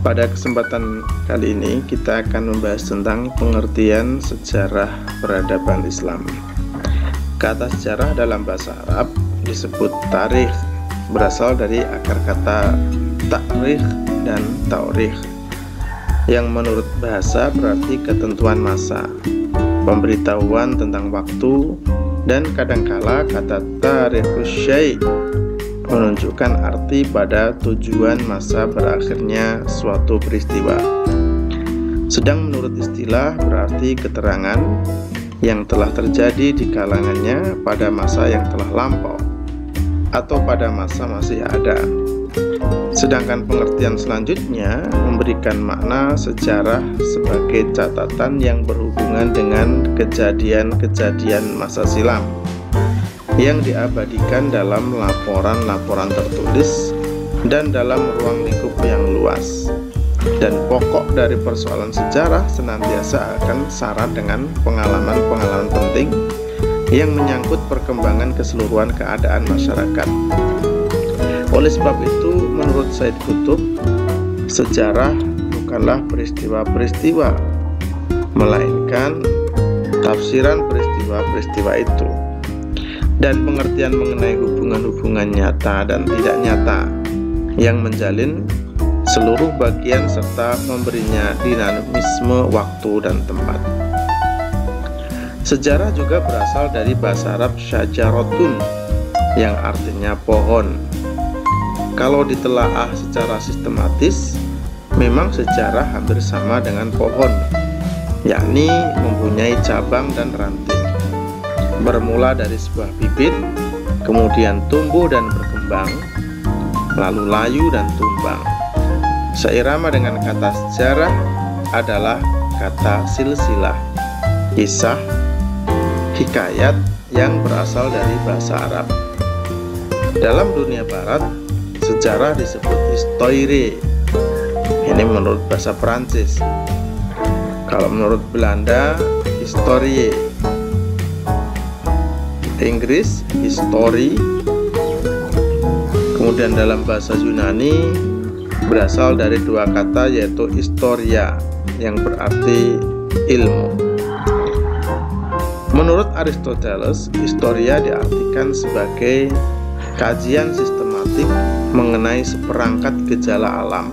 Pada kesempatan kali ini kita akan membahas tentang pengertian sejarah peradaban Islam. Kata sejarah dalam bahasa Arab disebut tarikh, berasal dari akar kata ta'rikh dan taurikh, yang menurut bahasa berarti ketentuan masa, pemberitahuan tentang waktu, dan kadangkala kata tarikhus syai' menunjukkan arti pada tujuan masa berakhirnya suatu peristiwa. Sedang menurut istilah berarti keterangan yang telah terjadi di kalangannya pada masa yang telah lampau atau pada masa masih ada. Sedangkan pengertian selanjutnya memberikan makna sejarah sebagai catatan yang berhubungan dengan kejadian-kejadian masa silam yang diabadikan dalam laporan-laporan tertulis dan dalam ruang lingkup yang luas. Dan pokok dari persoalan sejarah senantiasa akan syarat dengan pengalaman-pengalaman penting yang menyangkut perkembangan keseluruhan keadaan masyarakat. Oleh sebab itu, menurut Said Qutb, sejarah bukanlah peristiwa-peristiwa, melainkan tafsiran peristiwa-peristiwa itu, dan pengertian mengenai hubungan-hubungan nyata dan tidak nyata yang menjalin seluruh bagian serta memberinya dinamisme waktu dan tempat. Sejarah juga berasal dari bahasa Arab syajaratun yang artinya pohon. Kalau ditelaah secara sistematis, memang sejarah hampir sama dengan pohon, yakni mempunyai cabang dan ranting. Bermula dari sebuah bibit, kemudian tumbuh dan berkembang, lalu layu dan tumbang. Seirama dengan kata sejarah adalah kata silsilah, kisah, hikayat yang berasal dari bahasa Arab. Dalam dunia barat, sejarah disebut histoire. Ini menurut bahasa Perancis. Kalau menurut Belanda, historie. Inggris, history. Kemudian dalam bahasa Yunani berasal dari dua kata, yaitu historia yang berarti ilmu. Menurut Aristoteles, historia diartikan sebagai kajian sistematik mengenai seperangkat gejala alam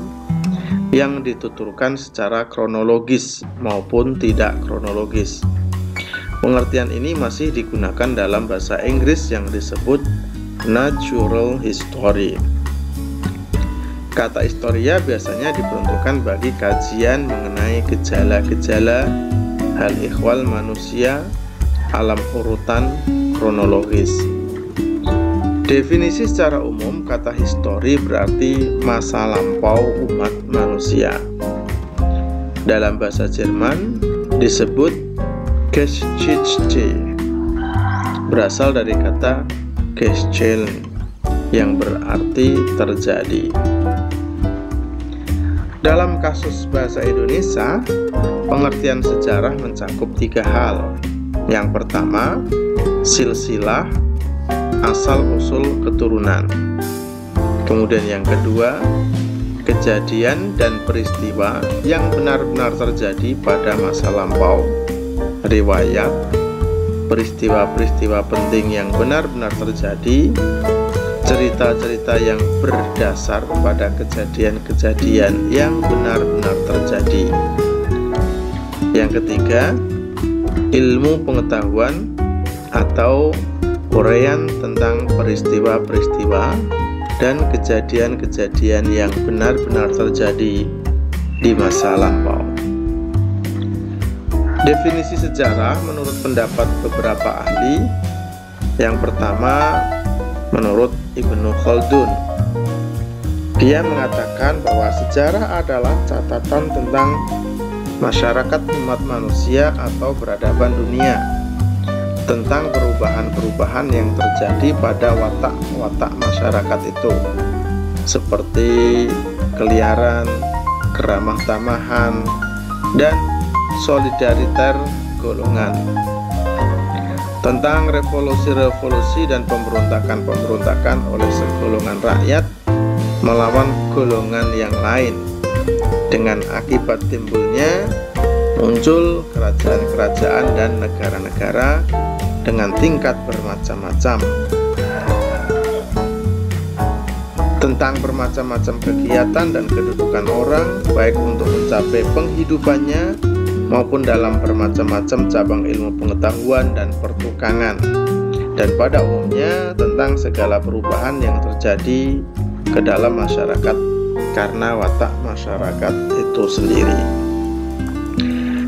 yang dituturkan secara kronologis maupun tidak kronologis. Pengertian ini masih digunakan dalam bahasa Inggris yang disebut natural history. Kata historia biasanya diperuntukkan bagi kajian mengenai gejala-gejala hal ehwal manusia, alam urutan kronologis. Definisi secara umum, kata histori berarti masa lampau umat manusia. Dalam bahasa Jerman disebut Geschichte, berasal dari kata Geschehen yang berarti terjadi. Dalam kasus bahasa Indonesia, pengertian sejarah mencakup tiga hal. Yang pertama, silsilah, asal-usul keturunan. Kemudian yang kedua, kejadian dan peristiwa yang benar-benar terjadi pada masa lampau. Riwayat, peristiwa-peristiwa penting yang benar-benar terjadi, cerita-cerita yang berdasar pada kejadian-kejadian yang benar-benar terjadi. Yang ketiga, ilmu pengetahuan atau uraian tentang peristiwa-peristiwa dan kejadian-kejadian yang benar-benar terjadi di masa lampau. Definisi sejarah menurut pendapat beberapa ahli. Yang pertama, menurut Ibnu Khaldun, dia mengatakan bahwa sejarah adalah catatan tentang masyarakat umat manusia atau peradaban dunia, tentang perubahan-perubahan yang terjadi pada watak-watak masyarakat itu, seperti keliaran, keramah tamahan, dan solidariter golongan, tentang revolusi-revolusi dan pemberontakan-pemberontakan oleh segolongan rakyat melawan golongan yang lain. Dengan akibat timbulnya muncul kerajaan-kerajaan dan negara-negara dengan tingkat bermacam-macam. Tentang bermacam-macam kegiatan dan kedudukan orang, baik untuk mencapai penghidupannya maupun dalam bermacam-macam cabang ilmu pengetahuan dan pertukangan, dan pada umumnya tentang segala perubahan yang terjadi ke dalam masyarakat karena watak masyarakat itu sendiri.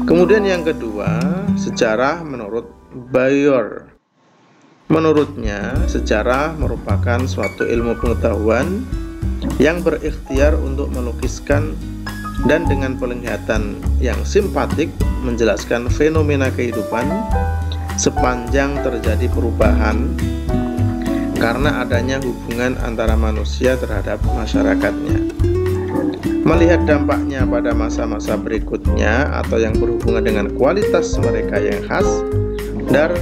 Kemudian yang kedua, sejarah menurut Bayor. Menurutnya, sejarah merupakan suatu ilmu pengetahuan yang berikhtiar untuk melukiskan dan dengan penglihatan yang simpatik menjelaskan fenomena kehidupan sepanjang terjadi perubahan karena adanya hubungan antara manusia terhadap masyarakatnya. Melihat dampaknya pada masa-masa berikutnya atau yang berhubungan dengan kualitas mereka yang khas dan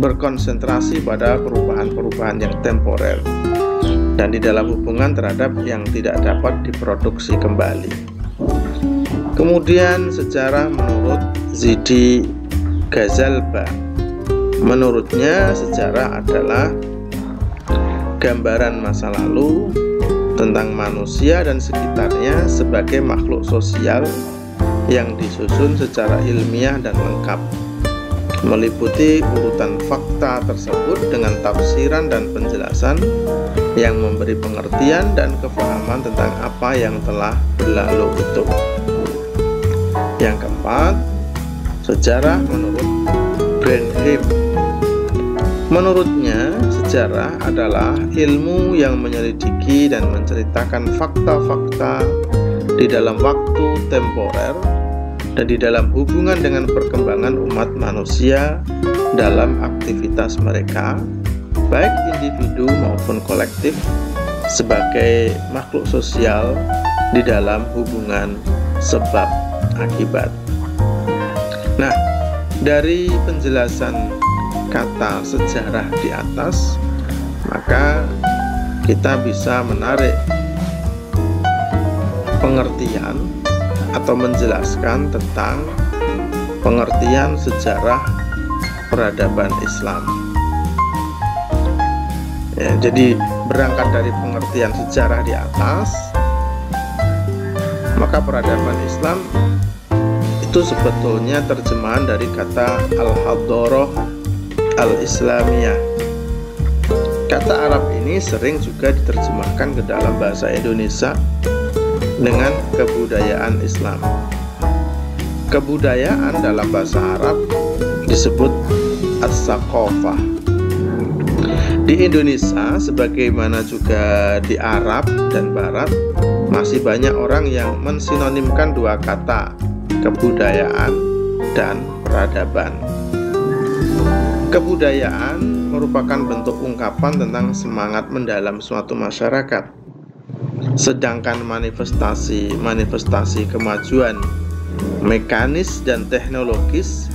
berkonsentrasi pada perubahan-perubahan yang temporer dan di dalam hubungan terhadap yang tidak dapat diproduksi kembali. Kemudian sejarah menurut Zidi Ghazalba. Menurutnya sejarah adalah gambaran masa lalu tentang manusia dan sekitarnya sebagai makhluk sosial yang disusun secara ilmiah dan lengkap, meliputi urutan fakta tersebut dengan tafsiran dan penjelasan yang memberi pengertian dan kefahaman tentang apa yang telah berlalu itu. Yang keempat, sejarah menurut Brenheim. Menurutnya, sejarah adalah ilmu yang menyelidiki dan menceritakan fakta-fakta di dalam waktu temporer dan di dalam hubungan dengan perkembangan umat manusia dalam aktivitas mereka, baik individu maupun kolektif, sebagai makhluk sosial di dalam hubungan sebab akibat. Nah, dari penjelasan kata sejarah di atas, maka kita bisa menarik pengertian atau menjelaskan tentang pengertian sejarah peradaban Islam. Ya, jadi berangkat dari pengertian sejarah di atas, maka peradaban Islam itu sebetulnya terjemahan dari kata al-hadarah al-islamiyah. Kata Arab ini sering juga diterjemahkan ke dalam bahasa Indonesia dengan kebudayaan Islam. Kebudayaan dalam bahasa Arab disebut as-saqafah. Di Indonesia, sebagaimana juga di Arab dan Barat, masih banyak orang yang mensinonimkan dua kata, kebudayaan dan peradaban. Kebudayaan merupakan bentuk ungkapan tentang semangat mendalam suatu masyarakat, sedangkan manifestasi kemajuan mekanis dan teknologis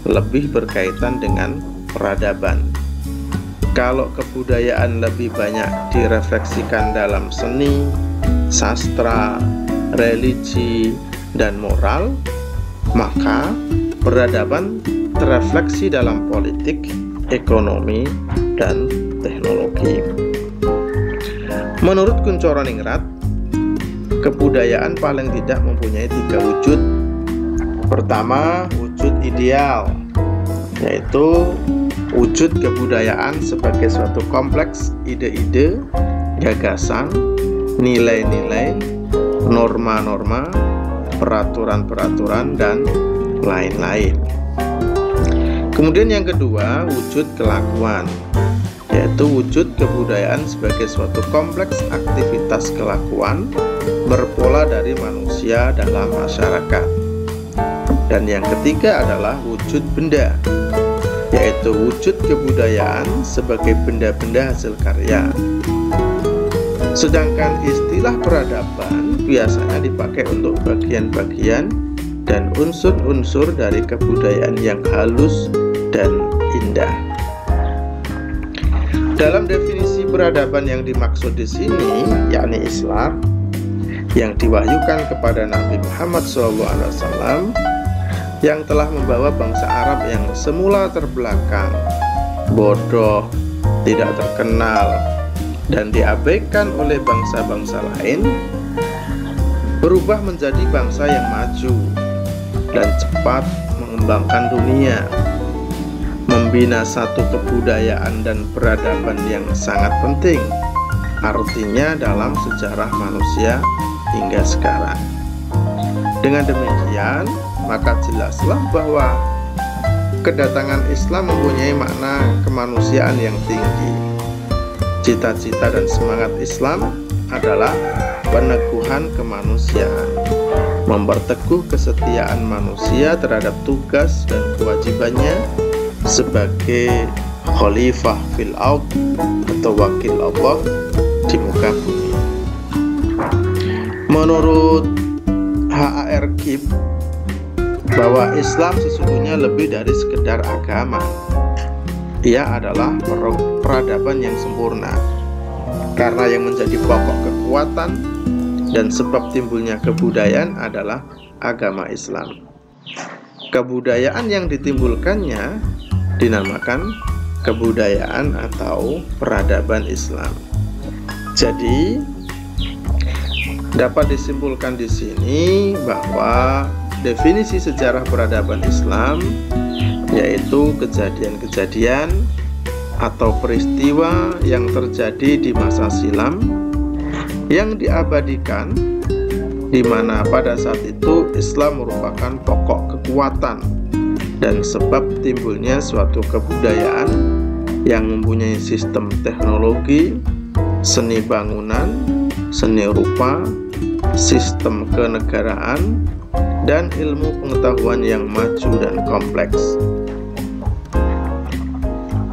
lebih berkaitan dengan peradaban. Kalau kebudayaan lebih banyak direfleksikan dalam seni, sastra, religi, dan moral, maka peradaban terefleksi dalam politik, ekonomi, dan teknologi. Menurut Kuncoroningrat, kebudayaan paling tidak mempunyai 3 wujud. Pertama, wujud ideal, yaitu wujud kebudayaan sebagai suatu kompleks ide-ide, gagasan, nilai-nilai, norma-norma, peraturan-peraturan, dan lain-lain. Kemudian yang kedua, wujud kelakuan, yaitu wujud kebudayaan sebagai suatu kompleks aktivitas kelakuan berpola dari manusia dalam masyarakat. Dan yang ketiga adalah wujud benda, yaitu wujud kebudayaan sebagai benda-benda hasil karya. Sedangkan istilah peradaban biasanya dipakai untuk bagian-bagian dan unsur-unsur dari kebudayaan yang halus dan indah. Dalam definisi peradaban yang dimaksud di sini yakni Islam yang diwahyukan kepada Nabi Muhammad SAW, yang telah membawa bangsa Arab yang semula terbelakang, bodoh, tidak terkenal, dan diabaikan oleh bangsa-bangsa lain, berubah menjadi bangsa yang maju dan cepat mengembangkan dunia, membina satu kebudayaan dan peradaban yang sangat penting, artinya dalam sejarah manusia hingga sekarang. Dengan demikian, maka jelaslah bahwa kedatangan Islam mempunyai makna kemanusiaan yang tinggi. Cita-cita dan semangat Islam adalah peneguhan kemanusiaan, memperteguh kesetiaan manusia terhadap tugas dan kewajibannya sebagai khalifah fil ard atau wakil Allah di muka bumi. Menurut H.A.R. Gibb, bahwa Islam sesungguhnya lebih dari sekedar agama. Ia adalah peradaban yang sempurna, karena yang menjadi pokok kekuatan dan sebab timbulnya kebudayaan adalah agama Islam. Kebudayaan yang ditimbulkannya dinamakan kebudayaan atau peradaban Islam. Jadi dapat disimpulkan di sini bahwa definisi sejarah peradaban Islam yaitu kejadian-kejadian atau peristiwa yang terjadi di masa silam yang diabadikan, di mana pada saat itu Islam merupakan pokok kekuatan dan sebab timbulnya suatu kebudayaan yang mempunyai sistem teknologi, seni bangunan, seni rupa, sistem kenegaraan, dan ilmu pengetahuan yang maju dan kompleks.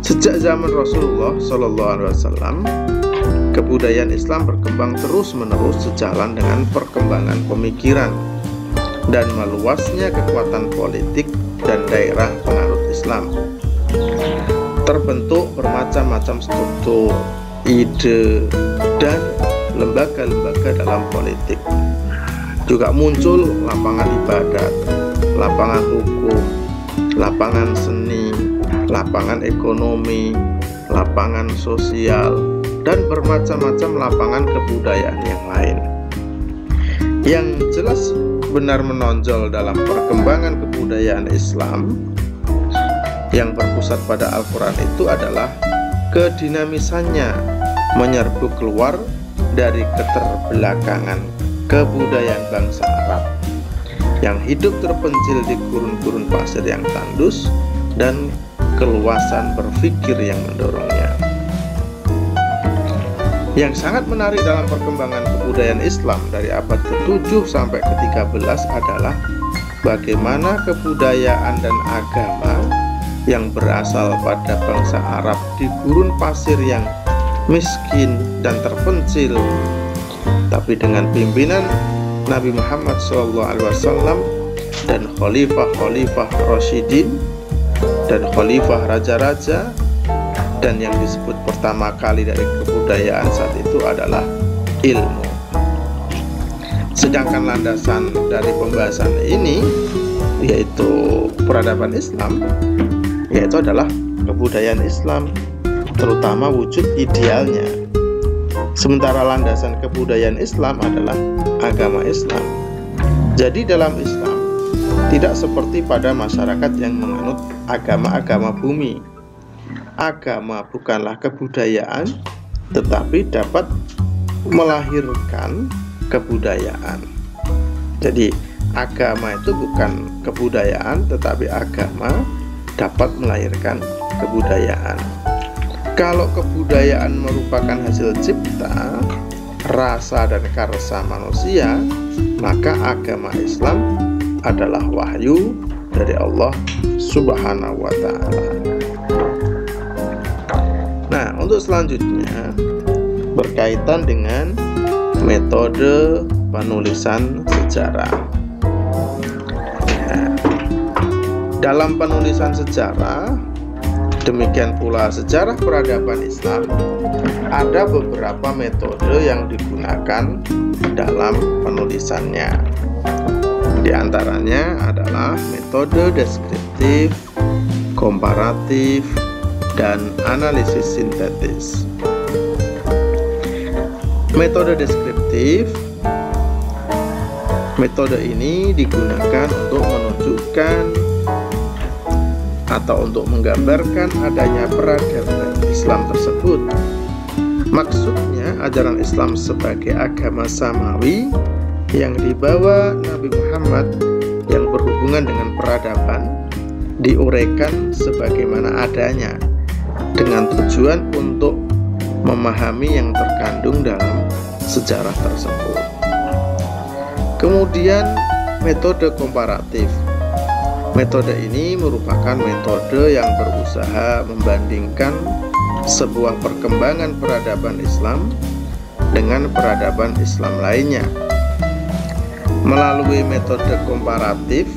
Sejak zaman Rasulullah SAW, kebudayaan Islam berkembang terus-menerus sejalan dengan perkembangan pemikiran dan meluasnya kekuatan politik dan daerah penganut Islam. Terbentuk bermacam-macam struktur, ide, dan lembaga-lembaga dalam politik. Juga muncul lapangan ibadat, lapangan hukum, lapangan seni, lapangan ekonomi, lapangan sosial, dan bermacam-macam lapangan kebudayaan yang lain. Yang jelas benar menonjol dalam perkembangan kebudayaan Islam yang berpusat pada Al-Quran itu adalah kedinamisannya menyerbu keluar dari keterbelakangan kebudayaan bangsa Arab yang hidup terpencil di gurun-gurun pasir yang tandus dan keluasan berpikir yang mendorongnya. Yang sangat menarik dalam perkembangan kebudayaan Islam dari abad ke-7 sampai ke-13 adalah bagaimana kebudayaan dan agama yang berasal pada bangsa Arab di gurun pasir yang miskin dan terpencil, tapi dengan pimpinan Nabi Muhammad SAW dan khalifah-khalifah Rasyidin dan khalifah raja-raja, dan yang disebut pertama kali dari kebudayaan saat itu adalah ilmu. Sedangkan landasan dari pembahasan ini yaitu peradaban Islam, yaitu adalah kebudayaan Islam, terutama wujud idealnya. Sementara landasan kebudayaan Islam adalah agama Islam. Jadi dalam Islam tidak seperti pada masyarakat yang menganut agama-agama bumi. Agama bukanlah kebudayaan, tetapi dapat melahirkan kebudayaan. Jadi agama itu bukan kebudayaan, tetapi agama dapat melahirkan kebudayaan. Kalau kebudayaan merupakan hasil cipta, rasa dan karsa manusia, maka agama Islam adalah wahyu dari Allah Subhanahu wa Ta'ala. Nah, untuk selanjutnya berkaitan dengan metode penulisan sejarah. Nah, dalam penulisan sejarah, demikian pula sejarah peradaban Islam ada beberapa metode yang digunakan dalam penulisannya. Di antaranya adalah metode deskriptif, komparatif, dan analisis sintetis. Metode deskriptif, metode ini digunakan untuk menunjukkan atau untuk menggambarkan adanya peradaban Islam tersebut. Maksudnya, ajaran Islam sebagai agama samawi yang dibawa Nabi Muhammad yang berhubungan dengan peradaban diuraikan sebagaimana adanya dengan tujuan untuk memahami yang terkandung dalam sejarah tersebut. Kemudian metode komparatif. Metode ini merupakan metode yang berusaha membandingkan sebuah perkembangan peradaban Islam dengan peradaban Islam lainnya. Melalui metode komparatif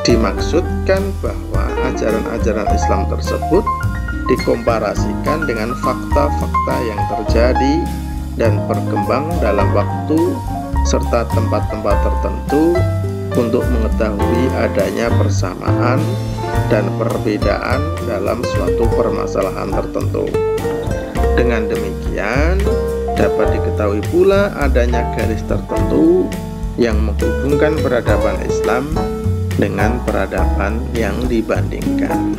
dimaksudkan bahwa ajaran-ajaran Islam tersebut dikomparasikan dengan fakta-fakta yang terjadi dan berkembang dalam waktu serta tempat-tempat tertentu untuk mengetahui adanya persamaan dan perbedaan dalam suatu permasalahan tertentu. Dengan demikian, dapat diketahui pula adanya garis tertentu yang menghubungkan peradaban Islam dengan peradaban yang dibandingkan.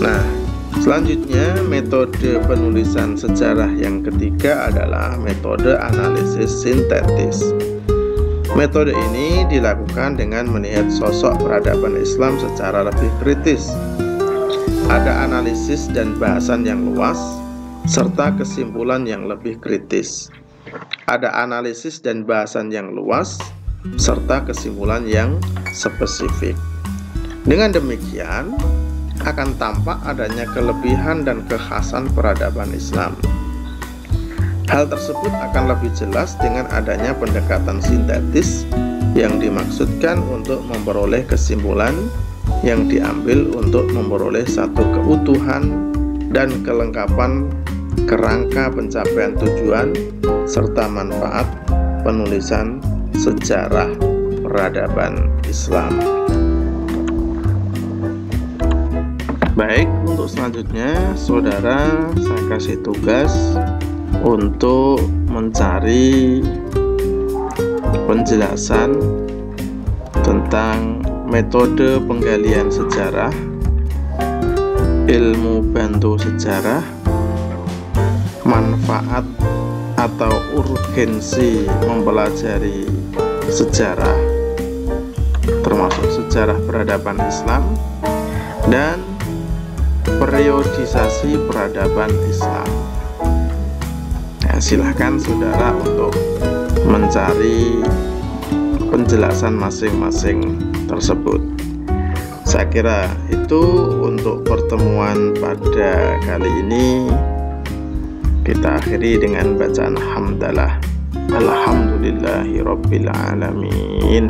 Nah, selanjutnya metode penulisan sejarah yang ketiga adalah metode analisis sintetis. Metode ini dilakukan dengan melihat sosok peradaban Islam secara lebih kritis. Ada analisis dan bahasan yang luas, serta kesimpulan yang lebih kritis. Ada analisis dan bahasan yang luas, serta kesimpulan yang spesifik. Dengan demikian, akan tampak adanya kelebihan dan kekhasan peradaban Islam. Hal tersebut akan lebih jelas dengan adanya pendekatan sintetis yang dimaksudkan untuk memperoleh kesimpulan yang diambil untuk memperoleh satu keutuhan dan kelengkapan kerangka pencapaian tujuan serta manfaat penulisan sejarah peradaban Islam. Baik, untuk selanjutnya saudara saya kasih tugas untuk mencari penjelasan tentang metode penggalian sejarah, ilmu bantu sejarah, manfaat atau urgensi mempelajari sejarah, termasuk sejarah peradaban Islam, dan periodisasi peradaban Islam. Silahkan saudara untuk mencari penjelasan masing-masing tersebut. Saya kira itu untuk pertemuan pada kali ini. Kita akhiri dengan bacaan hamdalah. Alhamdulillahirabbil alamin.